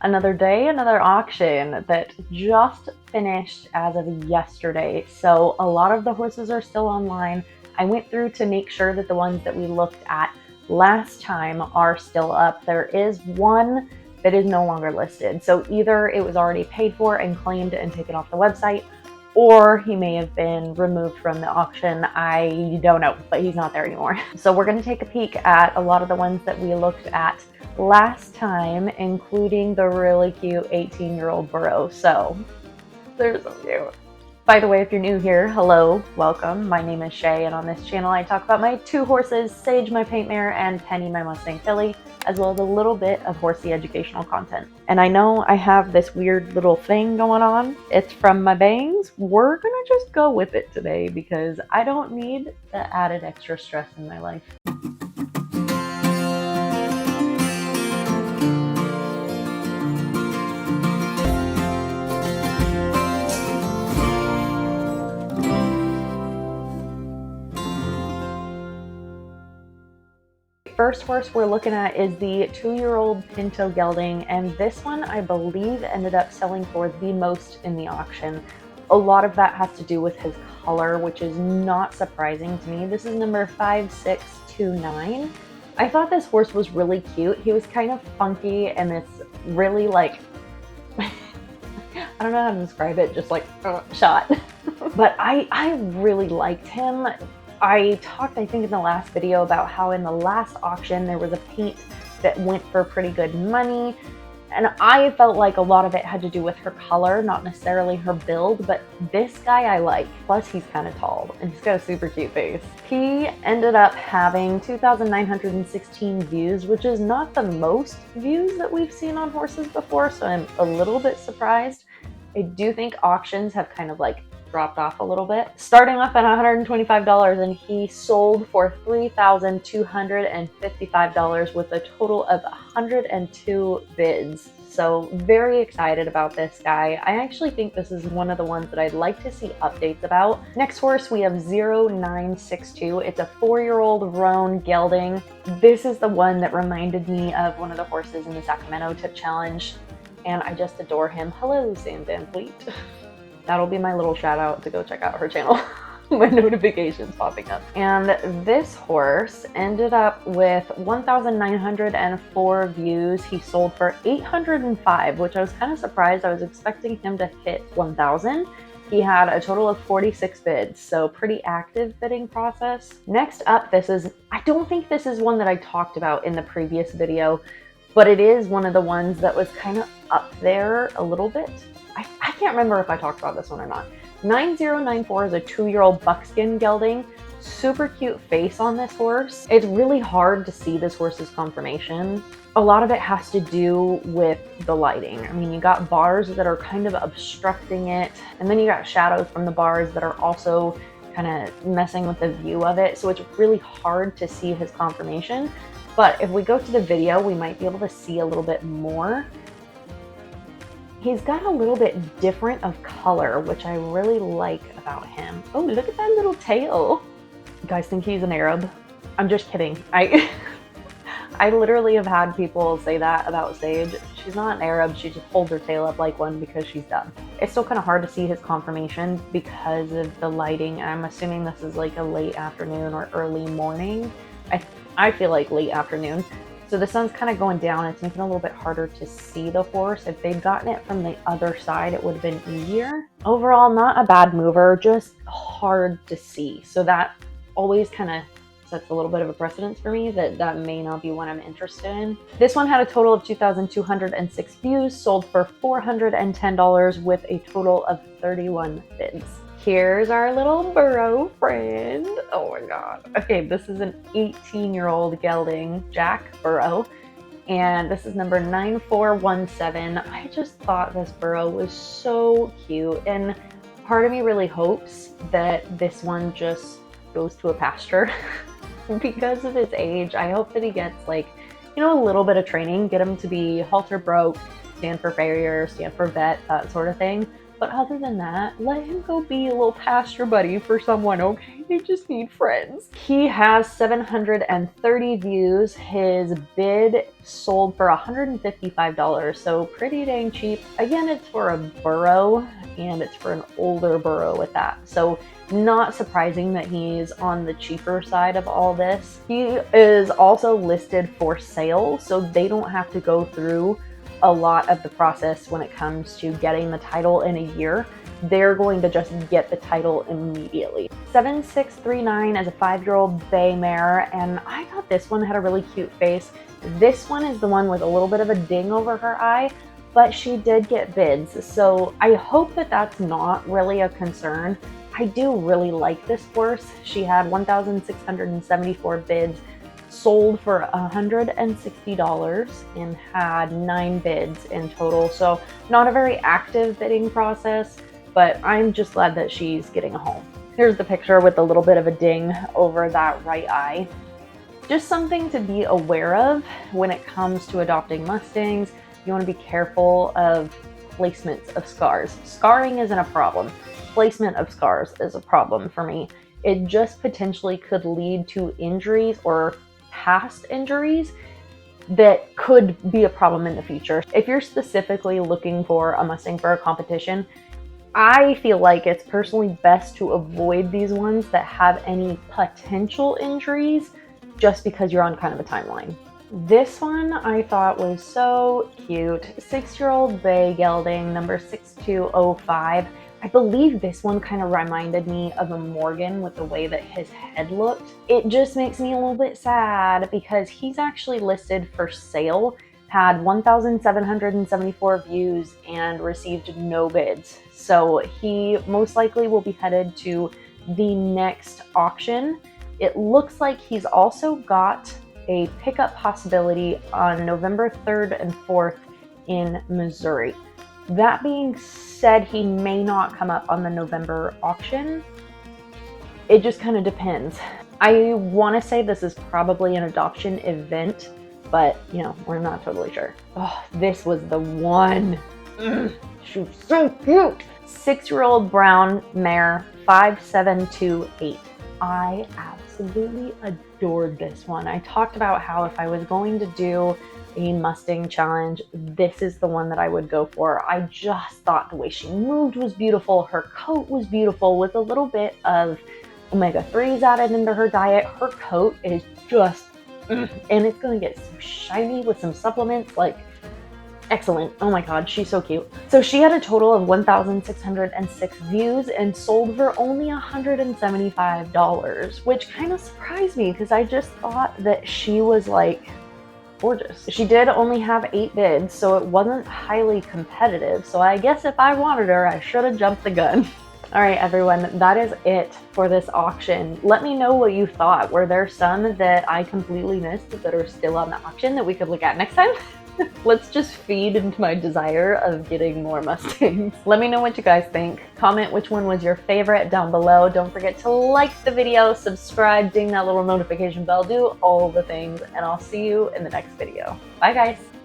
Another day, another auction that just finished as of yesterday. So a lot of the horses are still online. I went through to make sure that the ones that we looked at last time are still up. There is one that is no longer listed. So either it was already paid for and claimed and taken off the website, or he may have been removed from the auction. I don't know, but he's not there anymore. So we're gonna take a peek at a lot of the ones that we looked at last time, including the really cute 18-year-old burrow. So they're so cute. By the way, if you're new here, hello, welcome. My name is Shay, and on this channel I talk about my two horses, Sage, my paint mare, and Penny, my Mustang filly, as well as a little bit of horsey educational content. And I know I have this weird little thing going on. It's from my bangs. We're gonna just go with it today because I don't need the added extra stress in my life. First horse we're looking at is the 2-year-old pinto gelding, and this one I believe ended up selling for the most in the auction. A lot of that has to do with his color, which is not surprising to me. This is number 5629. I thought this horse was really cute. He was kind of funky and it's really like I don't know how to describe it, just like shot. But I really liked him. I talked, I think, in the last video about how in the last auction there was a paint that went for pretty good money, and I felt like a lot of it had to do with her color, not necessarily her build, but this guy I like. Plus he's kind of tall and he's got a super cute face. He ended up having 2,916 views, which is not the most views that we've seen on horses before, so I'm a little bit surprised. I do think auctions have kind of like dropped off a little bit. Starting off at $125, and he sold for $3,255 with a total of 102 bids. So very excited about this guy. I actually think this is one of the ones that I'd like to see updates about. Next horse we have 0962. It's a 4-year-old Roan gelding. This is the one that reminded me of one of the horses in the Sacramento Tip Challenge, and I just adore him. Hello, Sam Van Fleet. That'll be my little shout out to go check out her channel. My notifications popping up. And this horse ended up with 1,904 views. He sold for 805, which I was kind of surprised. I was expecting him to hit 1,000. He had a total of 46 bids, so pretty active bidding process. Next up, I don't think this is one that I talked about in the previous video, but it is one of the ones that was kind of up there a little bit. I can't remember if I talked about this one or not. 9094 is a 2-year-old Buckskin gelding. Super cute face on this horse. It's really hard to see this horse's conformation. A lot of it has to do with the lighting. I mean, you got bars that are kind of obstructing it, and then you got shadows from the bars that are also kind of messing with the view of it. So it's really hard to see his conformation. But if we go to the video, we might be able to see a little bit more. He's got a little bit different of color, which I really like about him. Oh, look at that little tail. You guys think he's an Arab? I'm just kidding. I literally have had people say that about Sage. She's not an Arab, she just holds her tail up like one because she's dumb. It's still kind of hard to see his conformation because of the lighting. I'm assuming this is like a late afternoon or early morning. I feel like late afternoon. So the sun's kind of going down. It's making it a little bit harder to see the horse. If they'd gotten it from the other side, it would have been easier. Overall, not a bad mover, just hard to see. So that always kind of sets a little bit of a precedence for me that may not be one I'm interested in. This one had a total of 2,206 views, sold for $410 with a total of 31 bids. Here's our little burrow friend. Oh my god. Okay, this is an 18-year-old gelding, Jack Burrow, and this is number 9417. I just thought this burrow was so cute, and part of me really hopes that this one just goes to a pasture because of his age. I hope that he gets, like, you know, a little bit of training, get him to be halter broke, stand for farrier, stand for vet, that sort of thing. But other than that, let him go be a little pasture buddy for someone, okay? They just need friends. He has 730 views. His bid sold for $155, so pretty dang cheap. Again, it's for a burrow, and it's for an older burrow at that. So not surprising that he's on the cheaper side of all this. He is also listed for sale, so they don't have to go through a lot of the process when it comes to getting the title in a year. They're going to just get the title immediately. 7639 is a 5-year-old bay mare, and I thought this one had a really cute face. This one is the one with a little bit of a ding over her eye, but she did get bids, so I hope that that's not really a concern. I do really like this horse. She had 1,674 bids, sold for $160, and had 9 bids in total. So not a very active bidding process, but I'm just glad that she's getting a home. Here's the picture with a little bit of a ding over that right eye. Just something to be aware of when it comes to adopting Mustangs. You want to be careful of placements of scars. Scarring isn't a problem. Placement of scars is a problem for me. It just potentially could lead to injuries or past injuries that could be a problem in the future. If you're specifically looking for a Mustang for a competition, I feel like it's personally best to avoid these ones that have any potential injuries just because you're on kind of a timeline. This one I thought was so cute. 6-year-old bay gelding, number 6205. I believe this one kind of reminded me of a Morgan with the way that his head looked. It just makes me a little bit sad because he's actually listed for sale, had 1,774 views, and received no bids. So he most likely will be headed to the next auction. It looks like he's also got a pickup possibility on November 3rd and 4th in Missouri. That being said, he may not come up on the November auction. It just kind of depends. I want to say this is probably an adoption event, but you know, we're not totally sure. Oh, this was the one. She was so cute. 6-year-old brown mare, 5728. I absolutely adored this one. I talked about how if I was going to do a Mustang challenge, this is the one that I would go for. I just thought the way she moved was beautiful. Her coat was beautiful with a little bit of omega-3s added into her diet. Her coat is just, and it's gonna get so shiny with some supplements, like excellent. Oh my god, she's so cute. So she had a total of 1,606 views and sold for only $175, which kind of surprised me because I just thought that she was like gorgeous. She did only have 8 bids, so it wasn't highly competitive. So I guess if I wanted her, I should have jumped the gun. All right, everyone, that is it for this auction. Let me know what you thought. Were there some that I completely missed that are still on the auction that we could look at next time? Let's just feed into my desire of getting more Mustangs. Let me know what you guys think. Comment which one was your favorite down below. Don't forget to like the video, subscribe, ding that little notification bell, do all the things, and I'll see you in the next video. Bye, guys.